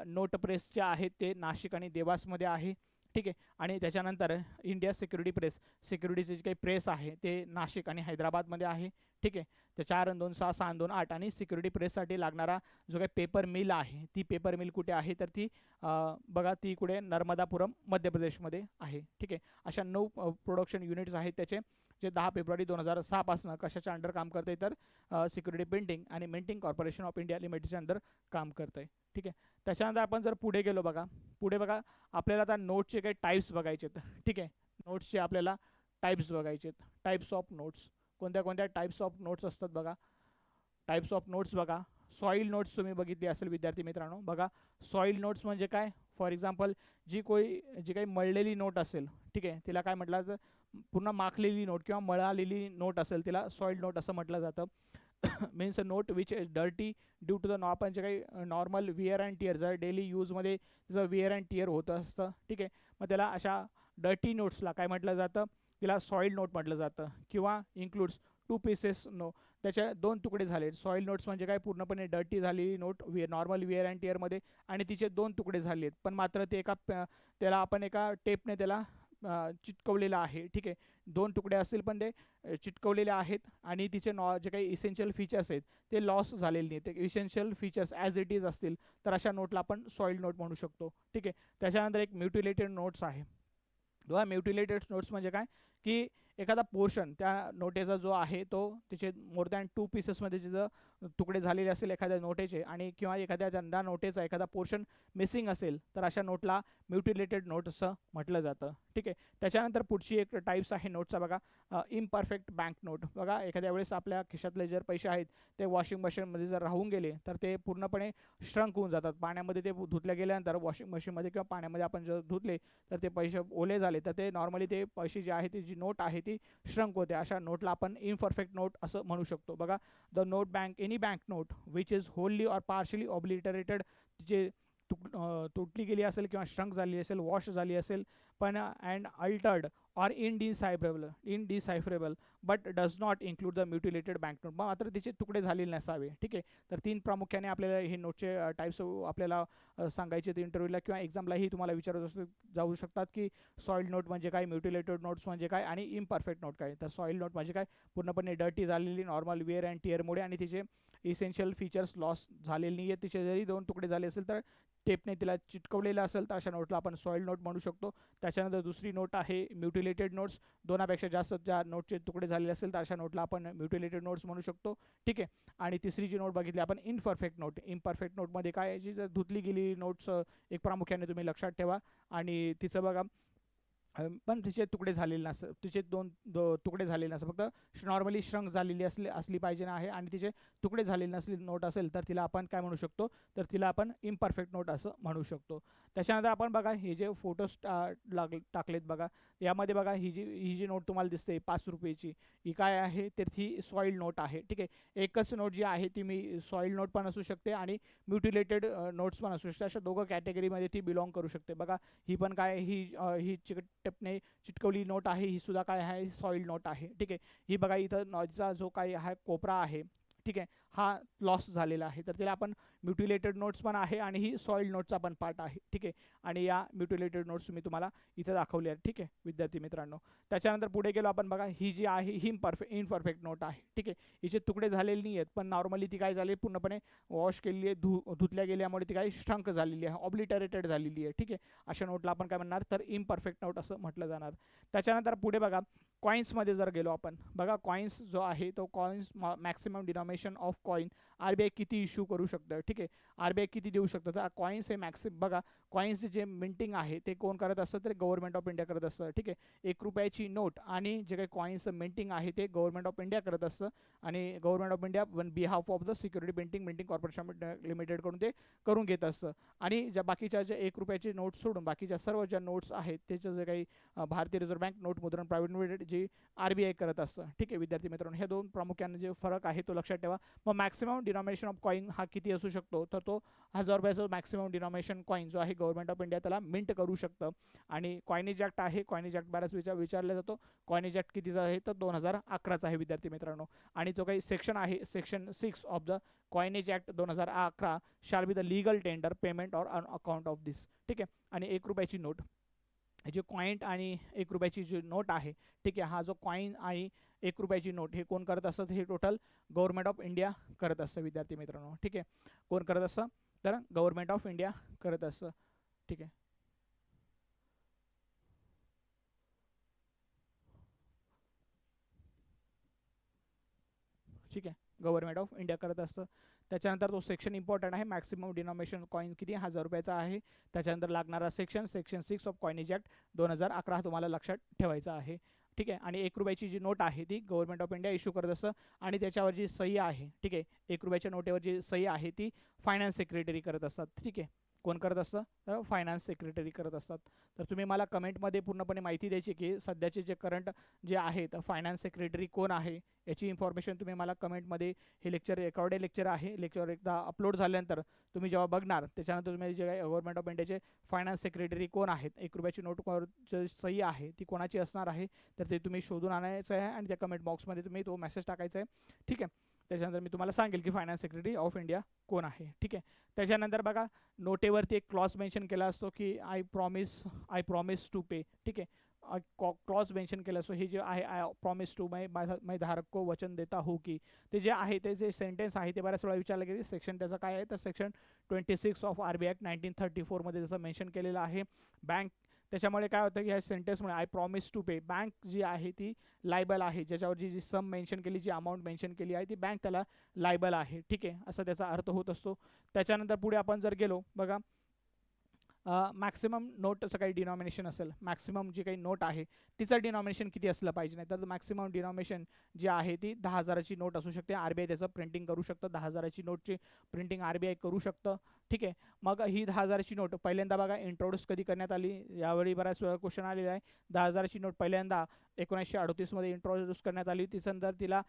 नोट प्रेसचे आहेत ते नाशिक आणि देवासमध्ये आहे. ठीक आहे, आणि त्याच्यानंतर इंडिया सिक्युरिटीचे जे काही प्रेस आहे ते नाशिक आणि हैदराबादमध्ये आहे. ठीक आहे, ते 4 आणि 2 6 6 आणि 2 8 आणि सिक्युरिटी प्रेससाठी लागणारा जो काही पेपर मिल आहे ती पेपर मिल कुठे आहे तर ती बघा ती कुठे नर्मदापुरम मध्य प्रदेशमध्ये आहे. ठीक आहे, अशा 9 प्रोडक्शन युनिट्स आहेत त्याचे, जे 10 फेब्रुवारी 2006 पासून कशाच्या अंडर काम करते, तर सिक्युरिटी प्रिंटिंग आणि मिंटिंग कॉर्पोरेशन ऑफ इंडिया लिमिटेडच्या अंडर काम करते. ठीक आहे. त्याच्यानंतर आपण जर पुढे गेलो बघा, पुढे बघा आपल्याला आता नोट्सचे काही टाईप्स बघायचे आहेत. ठीक आहे. नोट्सचे आपल्याला टाईप्स बघायचे आहेत. टाईप्स ऑफ नोट्स, कोणत्या कोणत्या टाईप्स ऑफ नोट्स असतात बघा. टाईप्स ऑफ नोट्स बघा, सॉईल नोट्स तुम्ही बघितली असेल विद्यार्थी मित्रांनो. बघा सॉईल नोट्स म्हणजे काय, फॉर एक्झाम्पल जी काही मळलेली नोट असेल, ठीक आहे, तिला काय म्हटलं तर पूर्ण माखलेली नोट किंवा मळालेली नोट असेल तिला सॉईल नोट असं म्हटलं जातं. Means a note which is dirty due to the आपण जे काही नॉर्मल विअर अँड टिअर जर डेली यूजमध्ये जर विअर अँड टिअर होतं असतं, ठीक आहे, मग त्याला अशा डर्टी नोट्सला काय म्हटलं जातं, तिला सॉईल नोट म्हटलं जातं. किंवा इन्क्लूड्स 2 पीसेस नो, त्याच्या 2 तुकडे झाले. सॉईल नोट्स म्हणजे काय, पूर्णपणे डर्टी झालेली नोट नॉर्मल विअर अँड टिअरमध्ये आणि तिचे 2 तुकडे झाले आहेत, पण मात्र ते त्याला आपण एका टेपने त्याला चिटकवलेलं आहे. ठीक आहे. 2 तुकडे असतील पण ते चिटकवलेले आहेत आणि तिचे जे काही इसेन्शियल फीचर्स आहेत ते लॉस झालेले नाही. ते essential features as it is असतील तर अशा नोटला आपण सॉईल नोट म्हणू शकतो. ठीक आहे. त्याच्यानंतर एक म्युटिलेटेड नोट्स आहे. किंवा म्युटिलेटेड नोट्स म्हणजे काय, की एखादा पोर्शन त्या नोटेचा जो आहे तो त्याचे मोर दॅन 2 पीसेसमध्ये जिथं तुकडे झालेले असेल एखाद्या नोटेचे आणि किंवा एखाद्या त्या नोटेचा एखादा पोर्शन मिसिंग असेल तर अशा नोटला म्युटिलेटेड नोट असं म्हटलं जातं. ठीक आहे. त्याच्यानंतर पुढची एक टाईप्स आहे नोटचा बघा, इम्परफेक्ट बँक नोट. बघा एखाद्या वेळेस आपल्या खिशातले जर पैसे आहेत ते वॉशिंग मशीनमध्ये जर राहून गेले तर ते पूर्णपणे श्रंक होऊन जातात. पाण्यामध्ये ते धुतल्या गेल्यानंतर वॉशिंग मशीनमध्ये किंवा पाण्यामध्ये आपण जर धुतले तर ते पैसे ओले झाले तर ते नॉर्मली ते पैसे जे आहे ती जी नोट आहे ती श्रंक होते. अशा नोटला आपण इम्परफेक्ट नोट असं म्हणू शकतो. बघा the note bank any bank note which is wholly or partially obliterated, जे तुटली गेली असेल किंवा श्रंक झाली असेल, वॉश झाली असेल, पण and altered or indecipherable but does not include the mutilated bank note. मग मात्र तिचे तुकडे झालेले नसावे. ठीक आहे. तर 3 प्रामुख्याने आपल्याला हे नोटचे टाईप्स आपल्याला सांगायचे आहेत इंटरव्ह्यूला किंवा एक्झामलाही तुम्हाला विचारत जाऊ शकतात की सॉईल नोट म्हणजे काय, म्युटिलेटेड नोट्स म्हणजे काय आणि इम्परफेक्ट नोट काय. तर सॉईल नोट म्हणजे काय, पूर्णपणे डर्टी झालेली नॉर्मल वेअर अँड टिअरमुळे आणि तिचे इसेन्शियल फीचर्स लॉस झालेले नाही आहेत, तिचे जरी 2 तुकडे झाले असेल तर टेपने तिला चिटकवलेलं असेल तर अशा नोटला आपण सॉईल नोट म्हणू शकतो. त्याच्यानंतर दुसरी नोट आहे म्युटिलेटेड नोट्स. 2पेक्षा जास्त ज्या नोटचे तुकडे झालेले असेल तर अशा नोटला आपण म्युटिलेटेड नोट्स म्हणू शकतो. ठीक आहे. आणि तिसरी जी नोट बघितली आपण इम्परफेक्ट नोट. इम्परफेक्ट नोटमध्ये काय, जी जर धुतली गेली नोट्स एक प्रामुख्याने तुम्ही लक्षात ठेवा आणि तिचं बघा पण तिचे तुकडे झालेले नसतं, तिचे 2 तुकडे झालेले नसतं, फक्त नॉर्मली श्रंक झालेली असली पाहिजे आहे आणि तिचे तुकडे झालेले नसली नोट असेल तर तिला आपण काय म्हणू शकतो, तर तिला आपण इम्परफेक्ट नोट असं म्हणू शकतो. त्याच्यानंतर आपण बघा हे जे फोटोज टाकलेत बघा, यामध्ये बघा ही जी नोट तुम्हाला दिसते 5 रुपयाची, ही काय आहे तर ती सॉईल नोट आहे. ठीक आहे. एकच नोट जी आहे ती मी सॉईल नोट पण असू शकते आणि म्युटिलेटेड नोट्स पण असू शकते. अशा दोघं कॅटेगरीमध्ये ती बिलॉंग करू शकते. बघा ही पण काय, ही टेपने चिटकवली नोट आहे, ही सुद्धा काय आहे, सॉईल नोट आहे. ठीक आहे. ही बघा इथं नॉटचा जो काही आहे कोपरा आहे, ठीक आहे, हा लॉस झालेला आहे तर त्याला आपण म्युटिलेटेड नोट्स पण आहे आणि ही सॉईल नोटचा पण पार्ट आहे. ठीक आहे. आणि या म्युटिलेटेड नोट्स मी तुम्हाला इथं दाखवले आहेत. ठीक आहे विद्यार्थी मित्रांनो. त्याच्यानंतर पुढे गेलो आपण बघा, ही जी आहे ही इनपरफेक्ट नोट आहे. ठीक आहे. हिचे तुकडे झालेले नाही आहेत पण नॉर्मली ती काय झाली, पूर्णपणे वॉश केलेली आहे, धुतल्या गेल्यामुळे ती काही श्रंक झालेली आहे, ऑब्लिटरेटेड झालेली आहे. ठीक आहे. अशा नोटला आपण काय म्हणणार, तर इम्परफेक्ट नोट असं म्हटलं जाणार. त्याच्यानंतर पुढे बघा कॉईन्समध्ये जर गेलो आपण बघा, कॉईन्स जो आहे तो coins maximum denomination of coin RBI किती इश्यू करू शकतं. ठीक आहे. RBI किती देऊ शकतं, तर कॉईन्स हे बघा कॉईन्स जे मिंटिंग आहे ते कोण करत असतं, तर गव्हर्नमेंट ऑफ इंडिया करत असतं. ठीक आहे. 1 रुपयाची नोट आणि जे काही कॉईन्स मिंटिंग आहे ते गव्हर्नमेंट ऑफ इंडिया करत असतं आणि government of India on behalf of the security minting corporation लिमिटेडकडून ते करून घेत असतं. आणि ज्या बाकीच्या ज्या 1 रुपयाची नोट सोडून बाकीच्या सर्व ज्या नोट्स आहेत त्याचं जे काही भारतीय रिझर्व्ह बँक नोट मुद्रण प्रायव्हेट लिमिटेड जी RBI करत असतं. ठीक आहे विद्यार्थी मित्रांनो. हे 2 प्रामुख्याने जे फरक आहे तो लक्षात ठेवा. मग मॅक्सिमम डिनॉमिनेशन ऑफ कॉईन हा किती असू शकतो, तर तो 1000 रुपयाचा मॅक्सिमम डिनॉमिनेशन कॉईन जो आहे गव्हर्नमेंट ऑफ इंडिया त्याला मिंट करू शकतं. आणि कॉइनेज ॲक्ट आहे, कॉइनेज ॲक्ट बऱ्याच विचारला जातो, कॉइनेज ॲक्ट कितीचा आहे तर 2011चा आहे विद्यार्थी मित्रांनो. आणि जो काही सेक्शन आहे section 6 of the coinage act 2011 shall be the legal tender payment or on account of this. ठीक आहे. आणि 1 रुपयाची नोट जे कॉईन आणि 1 रुपयाची जी नोट आहे, ठीक आहे, हा जो कॉईन आणि 1 रुपयाची नोट हे कोण करत असतं, हे टोटल गव्हर्नमेंट ऑफ इंडिया करत असतं विद्यार्थी मित्रांनो. ठीक आहे. कोण करत असतं, तर गव्हर्नमेंट ऑफ इंडिया करत असतं. ठीक आहे. ठीक आहे, गव्हर्नमेंट ऑफ इंडिया करत असतं. त्याच्यानंतर तो सेक्शन इम्पॉर्टंट आहे, मॅक्सिमम डिनॉमिनेशन कॉईन किती 1000 रुपयाचा आहे. त्याच्यानंतर लागणारा सेक्शन 6 ऑफ कॉइनेज ॲक्ट 2011 तुम्हाला लक्षात ठेवायचा आहे. ठीक आहे, आणि 1 रुपयाची जी नोट आहे ती गव्हर्नमेंट ऑफ इंडिया इश्यू करत असतं आणि त्याच्यावर जी सही आहे, ठीक आहे, 1 रुपयाच्या नोटेवर जी सही आहे ती फायनान्स सेक्रेटरी करत असतात. ठीक आहे, कोण करत असतं तर फायनान्स सेक्रेटरी करत असतात. तर तुम्ही मला कमेंटमध्ये पूर्णपणे माहिती द्यायची की सध्याचे जे करंट जे आहेत फायनान्स सेक्रेटरी कोण आहे याची इन्फॉर्मेशन तुम्ही मला कमेंटमध्ये. हे लेक्चर रेकॉर्डेड लेक्चर आहे. लेक्चर एकदा अपलोड झाल्यानंतर तुम्ही जेव्हा बघणार त्याच्यानंतर तुम्ही जे गव्हर्नमेंट ऑफ इंडियाचे फायनान्स सेक्रेटरी कोण आहेत, 1 रुपयाची नोटवर जी सही आहे ती कोणाची असणार आहे तर ते तुम्ही शोधून आणायचं आहे आणि त्या कमेंट बॉक्समध्ये तुम्ही तो मेसेज टाकायचा आहे. ठीक आहे, त्याच्यानंतर मी तुम्हाला सांगेल की फायनान्स सेक्रेटरी ऑफ इंडिया कोण आहे. ठीक आहे, त्याच्यानंतर बघा नोटेवरती एक क्लॉज मेन्शन केला असतो की आय प्रॉमिस टू पे. ठीक आहे, क्लॉज मेन्शन केलं असतो. हे जे आहे आय प्रॉमिस टू मैं धारक को वचन देता हूँ की, ते जे आहे ते जे सेंटेन्स आहे ते बऱ्याच वेळा विचारलं गेले. सेक्शन त्याचं काय आहे तर सेक्शन 26 ऑफ RBI ॲक्ट 1934 जसं मेन्शन केलेलं आहे. बँक त्याच्यामुळे काय होतं की ह्या सेंटेन्समुळे I promise to pay, bank जी आहे ती लायबल आहे, ज्याच्यावर जी सम मेन्शन केली, जी अमाऊंट मेन्शन केली आहे ती बँक त्याला लायबल आहे. ठीक आहे, असं त्याचा अर्थ होत असतो. त्याच्यानंतर पुढे आपण जर गेलो बघा, मॅक्सिमम नोटचं काही डिनॉमिनेशन असेल, मॅक्सिमम जी काही नोट आहे तिचं डिनॉमिनेशन किती असलं पाहिजे. नाही तर मॅक्सिमम डिनॉमिनेशन जी आहे ती 10,000ची नोट असू शकते. RBI त्याचं प्रिंटिंग करू शकतं, 10,000ची नोटची प्रिंटिंग RBI करू शकतं. ठीक आहे, मग ही 10,000ची नोट पहिल्यांदा बघा इंट्रोड्यूस कधी करण्यात आली, यावेळी बऱ्याच वेळा क्वेश्चन आलेला आहे. 10,000ची नोट पहिल्यांदा 1938 इंट्रोड्यूस करण्यात आली. त्याच्यानंतर तिला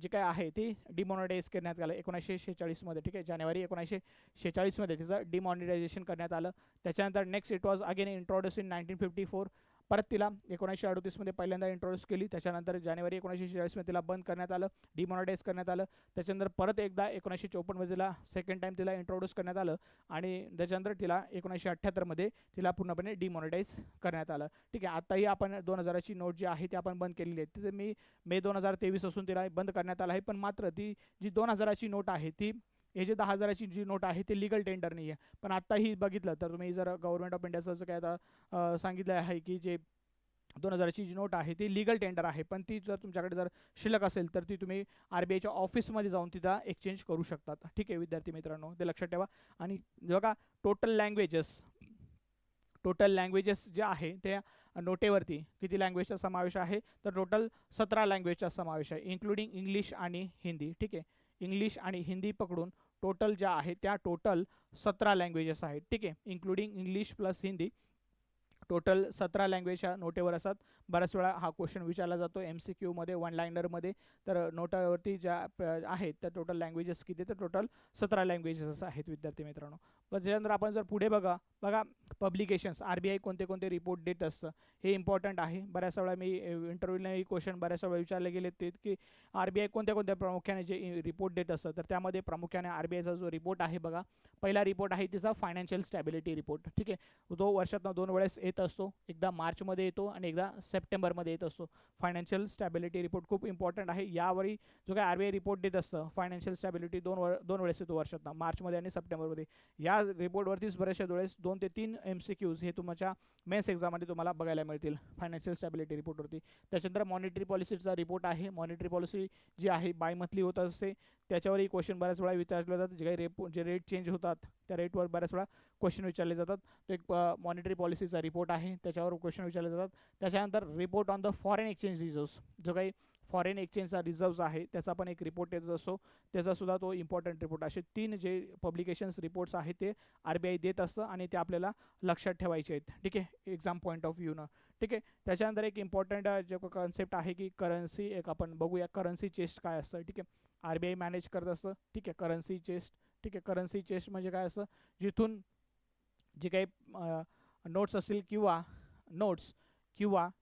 जी काय आहे ती डिमॉनिटाईज करण्यात आलं 1946. ठीक आहे, जानेवारी 1946 तिचं डिमॉनिटायझेशन करण्यात आलं. त्याच्यानंतर next it was again introduce in 1954. परत तिला 1938 पहिल्यांदा इंट्रोड्यूस केली. त्याच्यानंतर जानेवारी 1946 तिला बंद करण्यात आलं, डिमॉनिटाईज करण्यात आलं. त्याच्यानंतर परत एकदा 1954 तिला सेकंड टाईम तिला इंट्रोड्यूस करण्यात आलं आणि त्याच्यानंतर तिला 1978 तिला पूर्णपणे डिमॉनिटाईज करण्यात आलं. ठीक आहे, आताही आपण 2000ची नोट जी आहे ती आपण बंद केलेली आहे. तिथे मे 2023 असून तिला बंद करण्यात आलं आहे. पण मात्र ती जी 2000ची नोट आहे ती, हे जे 10,000ची जी नोट आहे ते लीगल टेंडर नाही आहे. पण आत्ताही बघितलं तर तुम्ही जर गव्हर्नमेंट ऑफ इंडियाचं जे काय आता सांगितलं आहे की जे 2000ची जी नोट आहे ती लीगल टेंडर आहे, पण ती जर तुमच्याकडे जर शिल्लक असेल तर ती तुम्ही RBIच्या ऑफिसमध्ये जाऊन तिथं एक्सचेंज करू शकतात. ठीक आहे विद्यार्थी मित्रांनो, ते लक्षात ठेवा. आणि बघा टोटल लँग्वेजेस जे आहे त्या नोटेवरती किती लँग्वेजचा समावेश आहे तर टोटल 17 लँग्वेजचा समावेश आहे, इन्क्लुडिंग इंग्लिश आणि हिंदी. ठीक आहे, इंग्लिश आणि हिंदी पकडून टोटल ज्या आहेत त्या टोटल 17 लँग्वेजेस आहेत. ठीक आहे, including English plus Hindi total 17 लँग्वेजच्या नोटेवर असतात. बऱ्याच वेळा हा क्वेश्चन विचारला जातो MCQमध्ये 1 लाइनरमध्ये. तर नोटावरती ज्या आहेत त्या टोटल लँग्वेजेस किती तर टोटल 17 लँग्वेजेस आहेत विद्यार्थी मित्रांनो. त्याच्यानंतर आपण जर पुढे बघा पब्लिकेशन्स, RBI कोणते कोणते रिपोर्ट देत असतं हे इम्पॉर्टंट आहे. बऱ्याच वेळा मी इंटरव्ह्यूलाही क्वेश्चन बऱ्याच वेळा विचारले गेले ते की RBI कोणत्या प्रामुख्याने जे रिपोर्ट देत असतं. तर त्यामध्ये प्रामुख्याने RBIचा जो रिपोर्ट आहे बघा, पहिला रिपोर्ट आहे तिचा फायनान्शियल स्टॅबिलिटी रिपोर्ट. ठीक आहे, तो वर्षातून 2 वेळेस येत असतो, एकदा मार्चमध्ये येतो आणि एकदा सप्टेंबरमध्ये येत असतो. फायनान्शियल स्टॅबिलिटी रिपोर्ट खूप इम्पॉर्टंट आहे. यावेळी जो काय RBI रिपोर्ट देत असतं फायनान्शियल स्टॅबिलिटी 2 वेळेस येतो वर्षातून, मार्चमध्ये आणि सप्टेंबरमध्ये. या रिपोर्टवरतीच बऱ्याचशा वेळेस 2 ते 3 MCQs हे तुमच्या मेन्स एक्झाममध्ये तुम्हाला बघायला मिळतील फायनान्शियल स्टॅबिलिटी रिपोर्टवरती. त्याच्यानंतर मॉनिटरी पॉलिसीचा रिपोर्ट आहे. मॉनिटरी पॉलिसी जी आहे बायमंथली होत असते, त्याच्यावरही क्वेश्चन बऱ्याच वेळा विचारले जातात. जे काही जे रेट चेंज होतात त्या रेटवर बऱ्याच वेळा क्वेश्चन विचारले जातात. तो एक मॉनिटरी पॉलिसीचा रिपोर्ट आहे, त्याच्यावर क्वेश्चन विचारले जातात. त्याच्यानंतर report on the foreign exchange reserves, जो काही फॉरेन एक्सचेंजचा रिझर्व्स आहे त्याचा पण एक रिपोर्ट येत असतो, त्याचासुद्धा तो इम्पॉर्टंट रिपोर्ट. असे 3 जे पब्लिकेशन्स रिपोर्ट्स आहेत ते RBI देत असतं आणि ते आपल्याला लक्षात ठेवायचे आहेत. ठीक आहे, एक्झाम पॉईंट ऑफ व्ह्यूनं. ठीक आहे, त्याच्यानंतर एक इम्पॉर्टंट जे कन्सेप्ट आहे की करन्सी, एक आपण बघूया करन्सी चेस्ट काय असतं. ठीक आहे, RBI मॅनेज करत असतं. ठीक आहे, करन्सी चेस्ट. ठीक आहे, करन्सी चेस्ट म्हणजे काय असतं, जिथून जे काही नोट्स असतील किंवा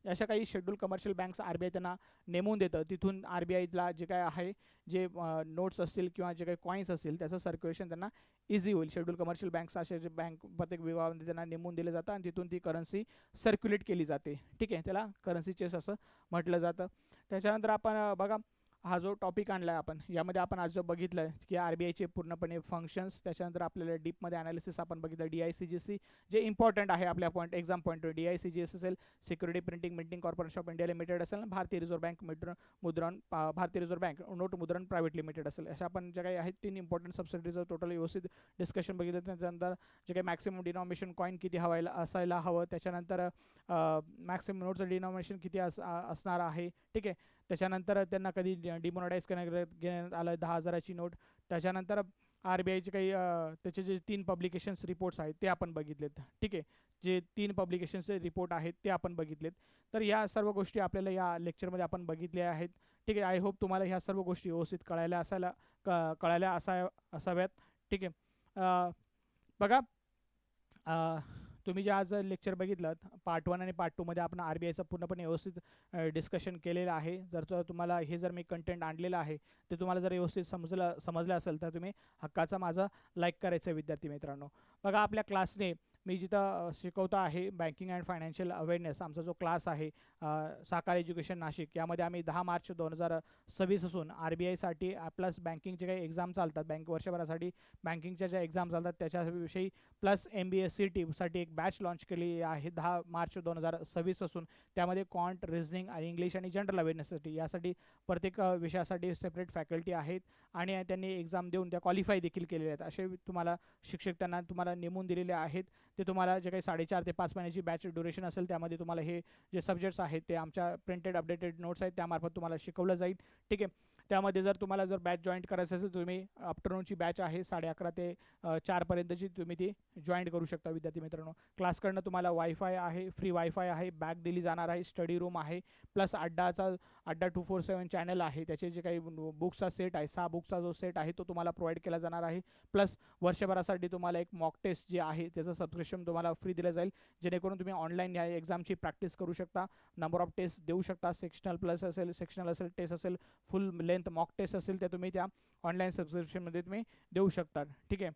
अशा काही शेड्यूल कमर्शियल बँक्स RBI त्यांना नेमून देतं, तिथून RBIला जे काय आहे जे नोट्स असतील किंवा जे काही कॉईन्स असतील त्याचं सर्क्युलेशन त्यांना इझी होईल. शेड्यूल कमर्शियल बँक्स असे जे बँक प्रत्येक विभागामध्ये त्यांना नेमून दिलं जातं आणि तिथून ती करन्सी सर्क्युलेट केली जाते. ठीक आहे, त्याला करन्सी चेस असं म्हटलं जातं. त्याच्यानंतर आपण बघा हा जो टॉपिक आणला आहे आपण, यामध्ये आपण आज जो बघितलं की RBIचे पूर्णपणे फंक्शन्स, त्याच्यानंतर आपल्याला डीपमध्ये ॲनालिसिस आपण बघितलं DICGC जे इम्पॉर्टंट आहे आपल्या एक्झाम पॉईंट DICGS असेल, security printing minting corporation of India limited असेल, भारतीय रिझर्व्ह बँक मुद्रण भारतीय रिझर्व्ह बँक नोट मुद्रण प्रायव्हेट लिमिटेड असेल, अशा आपण जे काही आहेत 3 इम्पॉर्टंट सबसिडीजचं टोटल व्यवस्थित डिस्कशन बघितलं. त्याच्यानंतर जे काही मॅक्सिमम डिनॉमिनेशन कॉईन किती असायला हवं, त्याच्यानंतर मॅक्सिमम नोटचं डिनॉमिनेशन किती असणार आहे, ठीक आहे. त्याच्यानंतर त्यांना कधी डिमोनेटाईज घेण्यात आलं 10,000ची नोट. त्याच्यानंतर RBIचे काही त्याचे जे 3 पब्लिकेशन्स रिपोर्ट्स आहेत ते आपण बघितलेत, ठीक आहे. जे 3 पब्लिकेशन्सचे रिपोर्ट आहेत ते आपण बघितलेत. तर या सर्व गोष्टी आपल्याला या लेक्चरमध्ये आपण बघितल्या आहेत, ठीक आहे. आय होप तुम्हाला ह्या सर्व गोष्टी व्यवस्थित कळायला असाव्यात, ठीक आहे. बघा, तुम्ही जे आज लेक्चर बघितलं पार्ट 1 आणि पार्ट 2मध्ये आपण RBIचं पूर्णपणे व्यवस्थित डिस्कशन केलेलं आहे. जर तुम्हाला हे जर मी कंटेंट आणलेलं आहे ते तुम्हाला जर व्यवस्थित समजलं असेल तर तुम्ही हक्काचा माझा लाईक करायचं विद्यार्थी मित्रांनो. बघा, आपल्या क्लासने मी जिथं शिकवतो आहे बँकिंग अँड फायनान्शियल अवेअरनेस, आमचा जो क्लास आहे साकार एज्युकेशन नाशिक, यामध्ये आम्ही 10 मार्च 2026 असून RBIसाठी प्लस बँकिंगचे काही एक्झाम चालतात, वर्षभरासाठी बँकिंगच्या ज्या एक्झाम चालतात त्याच्याविषयी प्लस MBA-CT एक बॅच लॉन्च केली आहे 10 मार्च 2026 पासून. त्यामध्ये क्वांट, रिझनिंग आणि इंग्लिश आणि जनरल अवेअरनेससाठी यासाठी प्रत्येक विषयासाठी सेपरेट फॅकल्टी आहेत आणि त्यांनी एक्झाम देऊन त्या क्वालिफाय देखील केलेल्या आहेत. असे तुम्हाला शिक्षक त्यांना तुम्हाला नेमून दिलेले आहेत. ते तुम्हाला जे काही 4.5 ते 5 महिन्याची बॅच ड्युरेशन असेल त्यामध्ये तुम्हाला हे जे सब्जेक्ट्स आहेत ते आमच्या प्रिंटेड अपडेटेड नोट्स आहेत त्यामार्फत तुम्हाला शिकवलं जाईल, ठीक आहे. त्यामध्ये जर तुम्हाला बॅच जॉईन करायचं असेल तुम्ही आफ्टरनूनची बॅच आहे 11:30 ते 4पर्यंतची, तुम्ही ती जॉईन करू शकता विद्यार्थी मित्रांनो. क्लासकडनं तुम्हाला वायफाय आहे, फ्री वायफाय आहे, बॅग दिली जाणार आहे, स्टडी रूम आहे, प्लस अड्डा 247 चॅनल आहे. त्याचे जे काही बुक्सचा सेट आहे 6 बुक्सचा जो सेट आहे तो तुम्हाला प्रोव्हाइड केला जाणार आहे. प्लस वर्षभरासाठी तुम्हाला एक मॉक टेस्ट जे आहे त्याचं सबस्क्रिप्शन तुम्हाला फ्री दिलं जाईल, जेणेकरून तुम्ही ऑनलाईन या एक्झामची प्रॅक्टिस करू शकता, नंबर ऑफ टेस्ट देऊ शकता. सेक्शनल असेल टेस्ट असेल, फुल लेंथ मॉक टेस्ट असेल त्या तुम्ही त्या ऑनलाईन सबस्क्रिप्शनमध्ये तुम्ही देऊ शकता, ठीक आहे.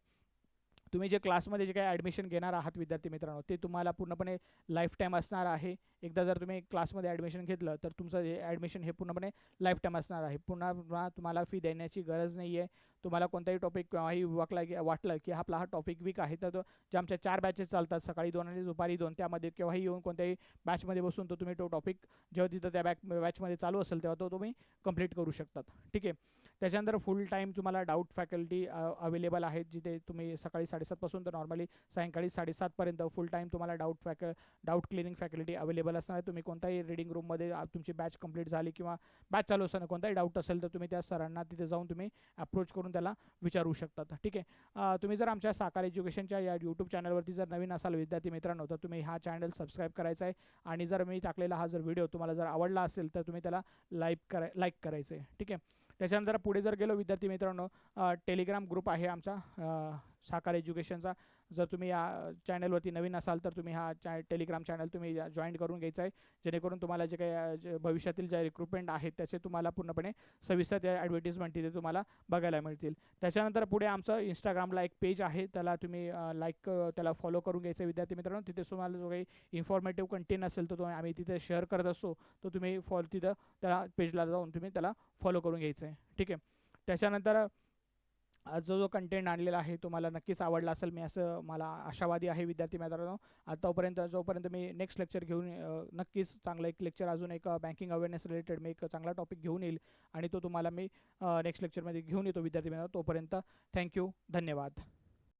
तुम्ही जे क्लासमध्ये जे काही ॲडमिशन घेणार आहात विद्यार्थी मित्रांनो ते तुम्हाला पूर्णपणे लाईफ टाईम असणार आहे. एकदा जर तुम्ही क्लासमध्ये ॲडमिशन घेतलं तर तुमचं हे ॲडमिशन हे पूर्णपणे लाईफ टाईम असणार आहे. पुन्हा तुम्हाला फी देण्याची गरज नाही आहे. तुम्हाला कोणताही टॉपिक केव्हाही वाटलं की आपला हा टॉपिक वीक आहे तर जे आमच्या 4 बॅचेस चालतात, सकाळी 2 आणि दुपारी 2, त्यामध्ये केव्हाही येऊन कोणत्याही बॅचमध्ये बसून तो तुम्ही तो टॉपिक जेव्हा तिथं त्या बॅचमध्ये चालू असेल तेव्हा तो तुम्ही कंप्लीट करू शकतात, ठीक आहे. त्याच्यानंतर फुल टाईम तुम्हाला डाऊट फॅकल्टी अवेलेबल आहेत, जिथे तुम्ही सकाळी 7:30 पासून तर नॉर्मली सायंकाळी 7:30पर्यंत फुल टाईम तुम्हाला डाऊट क्लिअरिंग फॅकल्टी अवेलेबल असणार आहे. तुम्ही कोणताही रीडिंग रूममध्ये तुमची बॅच कंप्लीट झाली किंवा बॅच चालू असताना कोणताही डाऊट असेल तर तुम्ही त्या सरांना तिथे जाऊन तुम्ही अप्रोच करून त्याला विचारू शकतात, ठीक आहे. तुम्ही जर आमच्या साकार एज्युकेशनच्या या यूट्यूब चॅनलवरती जर नवीन असाल विद्यार्थी मित्रांनो तर तुम्ही हा चॅनल सबस्क्राईब करायचा आहे आणि जर मी टाकलेला हा जर व्हिडिओ तुम्हाला जर आवडला असेल तर तुम्ही त्याला लाईक करायचं आहे, ठीक आहे. त्याच्यानंतर पुढे जर गेलो विद्यार्थी मित्रांनो, टेलिग्राम ग्रुप आहे आमचा साकार एज्युकेशनचा. जर तुम्ही या चॅनलवरती नवीन असाल तर तुम्ही हा टेलिग्राम चॅनल तुम्ही जॉईन करून घ्यायचा आहे, जेणेकरून तुम्हाला जे काही भविष्यातील जे रिक्रुटमेंट आहेत त्याचे तुम्हाला पूर्णपणे सविस्तर त्या ॲडव्हर्टिजमेंट तिथे तुम्हाला बघायला मिळतील. त्याच्यानंतर पुढे आमचं इंस्टाग्रामला एक पेज आहे, त्याला तुम्ही त्याला फॉलो करून घ्यायचं विद्यार्थी मित्रांनो. तिथे तुम्हाला जो काही इन्फॉर्मेटिव्ह कंटेंट असेल तो आम्ही तिथे शेअर करत असतो, तो तुम्ही तिथं त्या पेजला जाऊन तुम्ही त्याला फॉलो करून घ्यायचं आहे, ठीक आहे. त्याच्यानंतर जो कंटेंट आणलेला आहे तो मला नक्कीच आवडला असेल, मला आशावादी आहे विद्यार्थी मित्रांनो. जोपर्यंत मी नेक्स्ट लेक्चर घेऊन नक्कीच चांगलं एक लेक्चर अजून एक बँकिंग अवेअरनेस रिलेटेड मी एक चांगला टॉपिक घेऊन येईल आणि तो तुम्हाला मी नेक्स्ट लेक्चरमध्ये घेऊन येतो विद्यार्थी मित्रांनो. तोपर्यंत थँक्यू, धन्यवाद.